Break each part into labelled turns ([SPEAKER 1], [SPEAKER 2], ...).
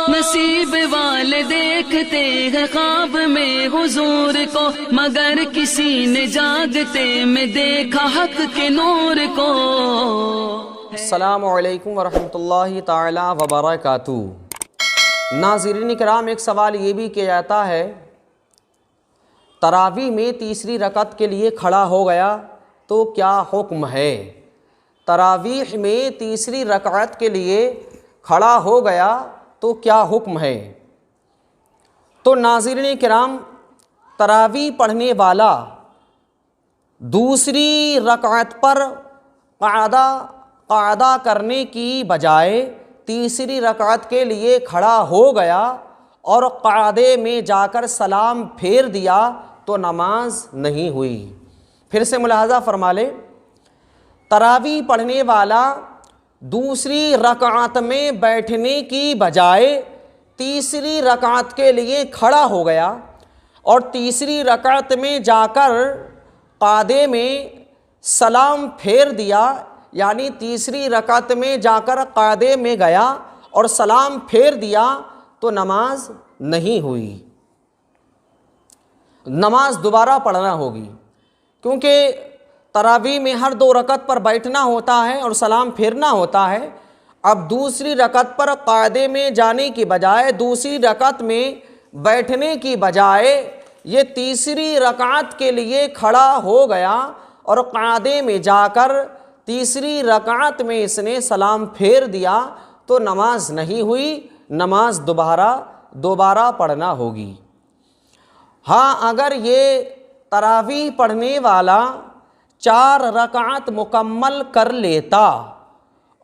[SPEAKER 1] نصیب والے دیکھتے ہیں خواب میں حضور کو، مگر کسی نے جاگتے میں دیکھا حق کے نور کو۔
[SPEAKER 2] السلام علیکم ورحمۃ اللہ تعالی وبرکاتہ۔ ناظرین کرام، ایک سوال یہ بھی کیا جاتا ہے، تراویح میں تیسری رکعت کے لیے کھڑا ہو گیا تو کیا حکم ہے؟ تراویح میں تیسری رکعت کے لیے کھڑا ہو گیا تو کیا حکم ہے؟ تو ناظرین کرام، تراویح پڑھنے والا دوسری رکعت پر قعدہ کرنے کی بجائے تیسری رکعت کے لیے کھڑا ہو گیا اور قعدے میں جا کر سلام پھیر دیا تو نماز نہیں ہوئی۔ پھر سے ملاحظہ فرما لے، تراویح پڑھنے والا دوسری رکعت میں بیٹھنے کی بجائے تیسری رکعت کے لیے کھڑا ہو گیا اور تیسری رکعت میں جا کر قعدے میں سلام پھیر دیا، یعنی تیسری رکعت میں جا کر قعدے میں گیا اور سلام پھیر دیا تو نماز نہیں ہوئی، نماز دوبارہ پڑھنا ہوگی، کیونکہ تراویح میں ہر دو رکعت پر بیٹھنا ہوتا ہے اور سلام پھیرنا ہوتا ہے۔ اب دوسری رکعت پر قعدے میں جانے کی بجائے، دوسری رکعت میں بیٹھنے کی بجائے یہ تیسری رکعت کے لیے کھڑا ہو گیا اور قعدے میں جا کر تیسری رکعت میں اس نے سلام پھیر دیا تو نماز نہیں ہوئی، نماز دوبارہ پڑھنا ہوگی۔ ہاں، اگر یہ تراویح پڑھنے والا 4 رکعت مکمل کر لیتا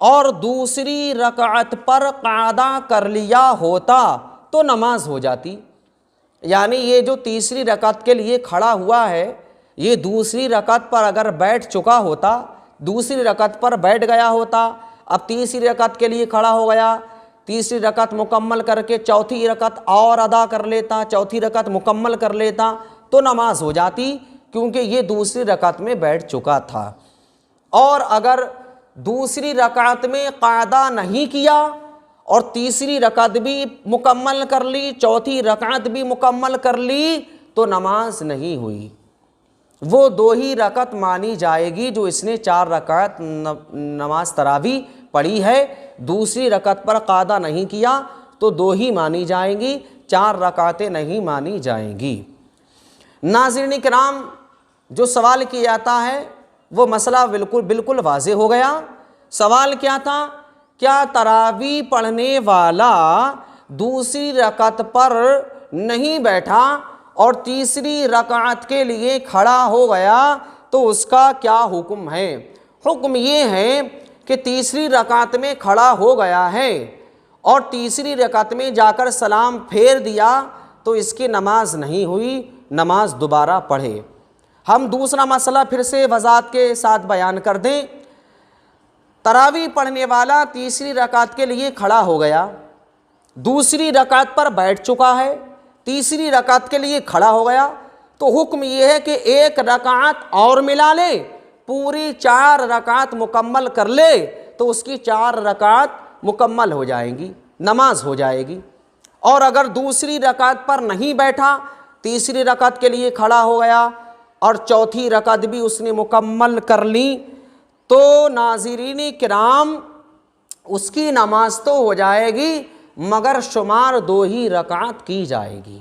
[SPEAKER 2] اور دوسری رکعت پر قعدہ کر لیا ہوتا تو نماز ہو جاتی، یعنی یہ جو تیسری رکعت کے لیے کھڑا ہوا ہے، یہ دوسری رکعت پر اگر بیٹھ چکا ہوتا، دوسری رکعت پر بیٹھ گیا ہوتا، اب تیسری رکعت کے لیے کھڑا ہو گیا، تیسری رکعت مکمل کر کے چوتھی رکعت اور ادا کر لیتا، چوتھی رکعت مکمل کر لیتا تو نماز ہو جاتی، کیونکہ یہ دوسری رکعت میں بیٹھ چکا تھا۔ اور اگر دوسری رکعت میں قعدہ نہیں کیا اور تیسری رکعت بھی مکمل کر لی، چوتھی رکعت بھی مکمل کر لی تو نماز نہیں ہوئی، وہ 2 ہی رکعت مانی جائے گی جو اس نے 4 رکعت نماز تراویح پڑھی ہے۔ دوسری رکعت پر قعدہ نہیں کیا تو 2 ہی مانی جائیں گی، 4 رکعتیں نہیں مانی جائیں گی۔ ناظرین کرام، جو سوال کیا جاتا ہے وہ مسئلہ بالکل واضح ہو گیا۔ سوال کیا تھا؟ کیا تراویح پڑھنے والا دوسری رکعت پر نہیں بیٹھا اور تیسری رکعت کے لیے کھڑا ہو گیا تو اس کا کیا حکم ہے؟ حکم یہ ہے کہ تیسری رکعت میں کھڑا ہو گیا ہے اور تیسری رکعت میں جا کر سلام پھیر دیا تو اس کی نماز نہیں ہوئی، نماز دوبارہ پڑھے۔ ہم دوسرا مسئلہ پھر سے وضاحت کے ساتھ بیان کر دیں۔ تراویح پڑھنے والا تیسری رکعت کے لیے کھڑا ہو گیا، دوسری رکعت پر بیٹھ چکا ہے، تیسری رکعت کے لیے کھڑا ہو گیا تو حکم یہ ہے کہ 1 رکعت اور ملا لے، پوری 4 رکعت مکمل کر لے تو اس کی 4 رکعت مکمل ہو جائیں گی، نماز ہو جائے گی۔ اور اگر دوسری رکعت پر نہیں بیٹھا، تیسری رکعت کے لیے کھڑا ہو گیا اور چوتھی رکعت بھی اس نے مکمل کر لی تو ناظرین کرام اس کی نماز تو ہو جائے گی مگر شمار 2 ہی رکعت کی جائے گی۔